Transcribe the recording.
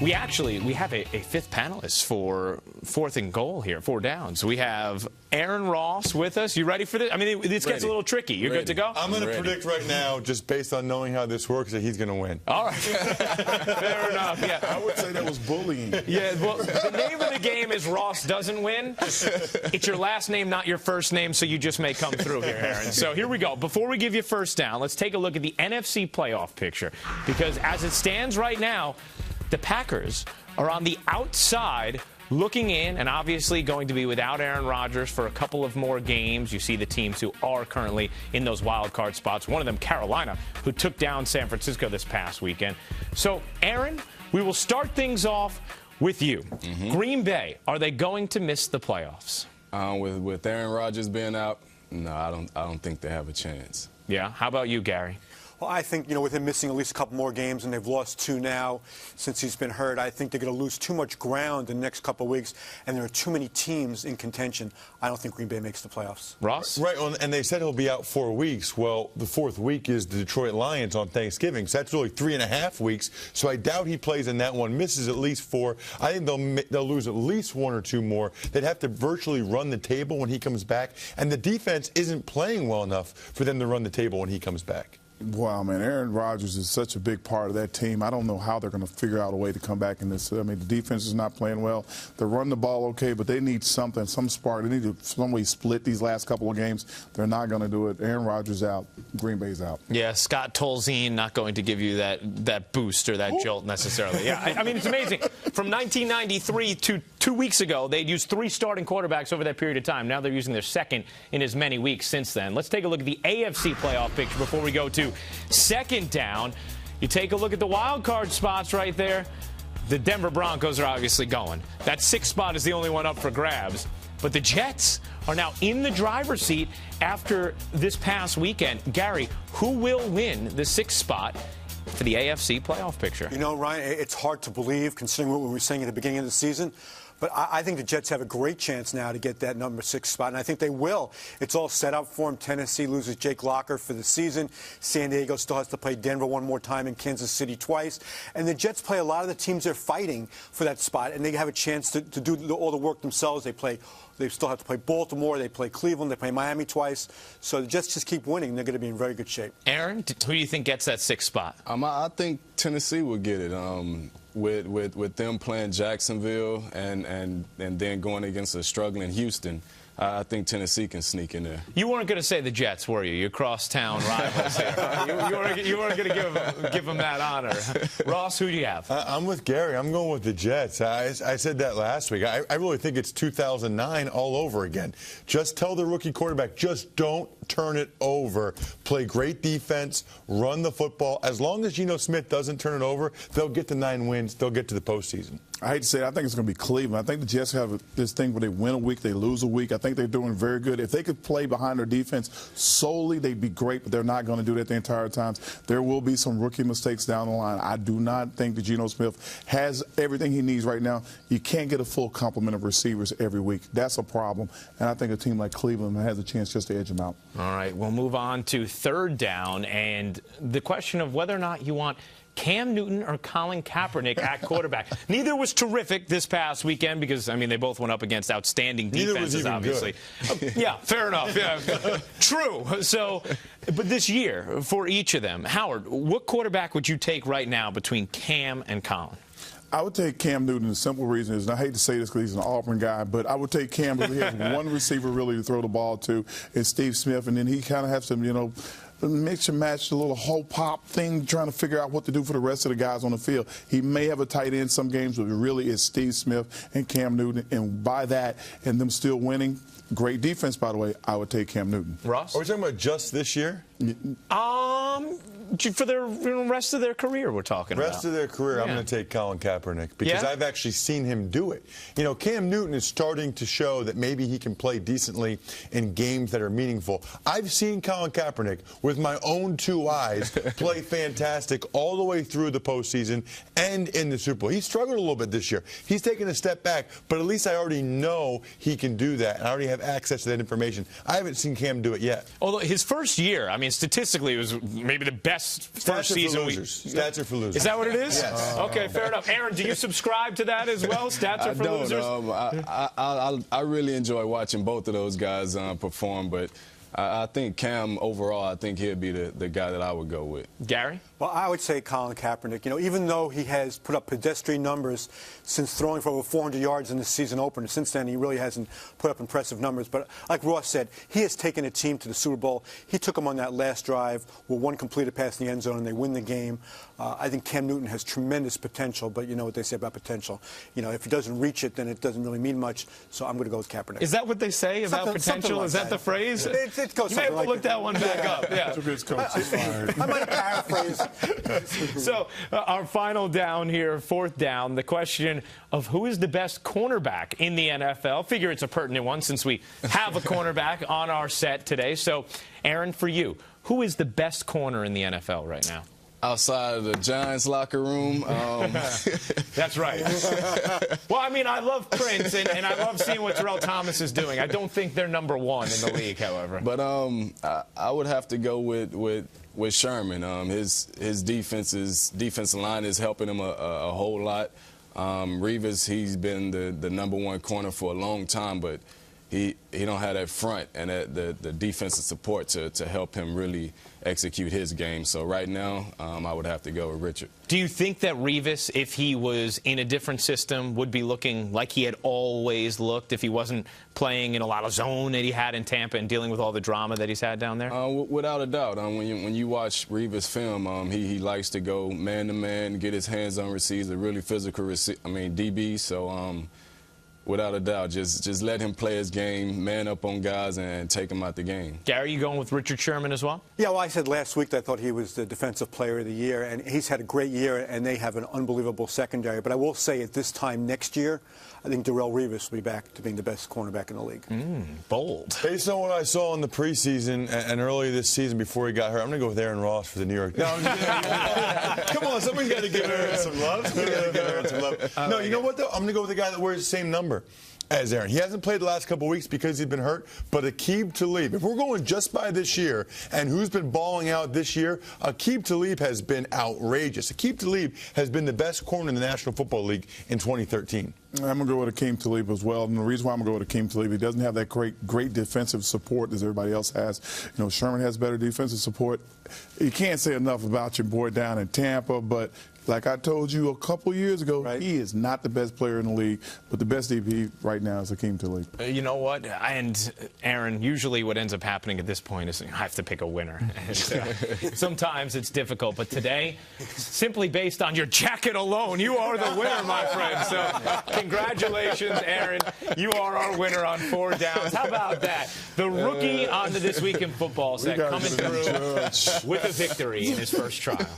We have a fifth panelist for fourth and goal here, 4 downs. We have Aaron Ross with us. You ready for this? I mean, this gets a little tricky. You're good to go? I'm going to predict right now, just based on knowing how this works, that he's going to win. All right. Fair enough. Yeah. I would say that was bullying. Yeah, well, the name of the game is Ross doesn't win. It's your last name, not your first name, so you just may come through here, Aaron. So here we go. Before we give you first down, let's take a look at the NFC playoff picture. Because as it stands right now, the Packers are on the outside looking in and obviously going to be without Aaron Rodgers for a couple of more games. You see the teams who are currently in those wild card spots. One of them, Carolina, who took down San Francisco this past weekend. So, Aaron, we will start things off with you. Green Bay, are they going to miss the playoffs? With Aaron Rodgers being out, no, I don't think they have a chance. Yeah. How about you, Gary? Well, I think, with him missing at least a couple more games, and they've lost 2 now since he's been hurt, I think they're going to lose too much ground in the next couple of weeks, and there are too many teams in contention. I don't think Green Bay makes the playoffs. Ross? Right, and they said he'll be out 4 weeks. Well, the 4th week is the Detroit Lions on Thanksgiving, so that's really 3.5 weeks. So I doubt he plays in that one, misses at least 4. I think they'll lose at least 1 or 2 more. They'd have to virtually run the table when he comes back, and the defense isn't playing well enough for them to run the table when he comes back. Wow, man, Aaron Rodgers is such a big part of that team. I don't know how they're going to figure out a way to come back in this. I mean, the defense is not playing well. They run the ball okay, but they need something, some spark. They need to some way split these last couple of games. They're not going to do it. Aaron Rodgers out. Green Bay's out. Yeah, Scott Tolzien not going to give you that boost or that jolt necessarily. Yeah, I mean, it's amazing. From 1993 to 2 weeks ago, they'd used 3 starting quarterbacks over that period of time. Now they're using their second in as many weeks since then. Let's take a look at the AFC playoff picture before we go to second down. You take a look at the wild card spots right there. The Denver Broncos are obviously going. That 6th spot is the only one up for grabs. But the Jets are now in the driver's seat after this past weekend. Gary, who will win the 6th spot for the AFC playoff picture? Ryan, it's hard to believe considering what we were saying at the beginning of the season. But I think the Jets have a great chance now to get that number 6 spot, and I think they will. It's all set up for them. Tennessee loses Jake Locker for the season. San Diego still has to play Denver one more time and Kansas City twice. And the Jets play a lot of the teams they're fighting for that spot, and they have a chance to do all the work themselves. They still have to play Baltimore. They play Cleveland. They play Miami twice. So the Jets just keep winning. They're going to be in very good shape. Aaron, who do you think gets that 6th spot? I think Tennessee will get it. With them playing Jacksonville and then going against a struggling Houston, I think Tennessee can sneak in there. You weren't going to say the Jets, were you? Your crosstown rivals here. You weren't going to give them that honor. Ross, who do you have? I'm with Gary. I'm going with the Jets. I said that last week. I really think it's 2009 all over again. Just tell the rookie quarterback, just don't turn it over. Play great defense. Run the football. As long as Geno Smith doesn't turn it over, they'll get to 9 wins. They'll get to the postseason. I hate to say it, I think it's going to be Cleveland. I think the Jets have this thing where they win a week, they lose a week. I think they're doing very good. If they could play behind their defense solely, they'd be great, but they're not going to do that the entire time. There will be some rookie mistakes down the line. I do not think that Geno Smith has everything he needs right now. You can't get a full complement of receivers every week. That's a problem, and I think a team like Cleveland has a chance just to edge them out. All right, we'll move on to third down, and the question of whether or not you want Cam Newton or Colin Kaepernick at quarterback. Neither was terrific this past weekend because, I mean, they both went up against outstanding defenses, obviously. Yeah, fair enough. Yeah, true. So, but this year, for each of them, Howard, what quarterback would you take right now between Cam and Colin? I would take Cam Newton. The simple reason is, and I hate to say this because he's an Auburn guy, but I would take Cam because he has one receiver really to throw the ball to, is Steve Smith, and then he kind of has some, mix and match, the little whole pop thing, trying to figure out what to do for the rest of the guys on the field. He may have a tight end some games, but it really is Steve Smith and Cam Newton. And by that, and them still winning, great defense, by the way, I would take Cam Newton. Ross? Are we talking about just this year? For the rest of their career, we're talking about. Rest of their career, I'm going to take Colin Kaepernick because I've actually seen him do it. Cam Newton is starting to show that maybe he can play decently in games that are meaningful. I've seen Colin Kaepernick with my own 2 eyes play fantastic all the way through the postseason and in the Super Bowl. He struggled a little bit this year. He's taken a step back, but at least I already know he can do that. I already have access to that information. I haven't seen Cam do it yet. Although his first year, I mean, mean, statistically, it was maybe the best first season. Stats are for losers. Is that what it is? Yes. Okay, fair enough. Aaron, do you subscribe to that as well? Stats are for losers? I really enjoy watching both of those guys perform, but I think Cam overall, I think he'd be the guy that I would go with. Gary? Well, I would say Colin Kaepernick. You know, even though he has put up pedestrian numbers since throwing for over 400 yards in the season opener, since then he really hasn't put up impressive numbers. But like Ross said, he has taken a team to the Super Bowl. He took them on that last drive with one completed pass in the end zone, and they win the game. I think Cam Newton has tremendous potential, but you know what they say about potential. You know, if he doesn't reach it, then it doesn't really mean much. So I'm going to go with Kaepernick. Is that what they say about potential? Like Is that the phrase? It goes you may have to like look that one back up. Yeah. I might paraphrase. So our final down here, fourth down, the question of who is the best cornerback in the NFL. Figure it's a pertinent one since we have a cornerback on our set today. So, Aaron, for you, who is the best corner in the NFL right now? Outside of the Giants locker room. That's right. Well, I mean, I love Prince, and I love seeing what Terrell Thomas is doing. I don't think they're number one in the league, however. But I would have to go with Sherman. His defensive line is helping him a whole lot. Revis, he's been the number one corner for a long time, but he don't have that front and the defensive support to help him really execute his game. So right now, I would have to go with Richard. Do you think that Revis, if he was in a different system, would be looking like he had always looked if he wasn't playing in a lot of zone that he had in Tampa and dealing with all the drama that he's had down there? Without a doubt. When you watch Revis film, he likes to go man-to-man, get his hands on receivers, a really physical DB. So without a doubt, just let him play his game, man up on guys, and take him out the game. Gary, you going with Richard Sherman as well? Yeah, well, I said last week that I thought he was the Defensive Player of the Year, and he's had a great year, and they have an unbelievable secondary. But I will say at this time next year, I think Darrelle Revis will be back to being the best cornerback in the league. Bold. Based on what I saw in the preseason and early this season before he got hurt, I'm going to go with Aaron Ross for the New York. No, come on, somebody's got to give Aaron some love. No, you know what, though? I'm going to go with the guy that wears the same number as Aaron. He hasn't played the last couple of weeks because he's been hurt, but Aqib Talib, if we're going just by this year and who's been balling out this year, Aqib Talib has been outrageous. Aqib Talib has been the best corner in the National Football League in 2013. I'm going to go with Aqib Talib as well. And the reason why I'm going to go with Aqib Talib, he doesn't have that great defensive support as everybody else has. You know, Sherman has better defensive support. You can't say enough about your boy down in Tampa, but like I told you a couple years ago, he is not the best player in the league, but the best DB right now is Aqib Talib. You know what? And, Aaron, usually what ends up happening at this point is I have to pick a winner. And, sometimes it's difficult, but today, simply based on your jacket alone, you are the winner, my friend. So congratulations, Aaron. You are our winner on 4 downs. How about that? The rookie on the This Week in Football set coming through with a victory in his first trial.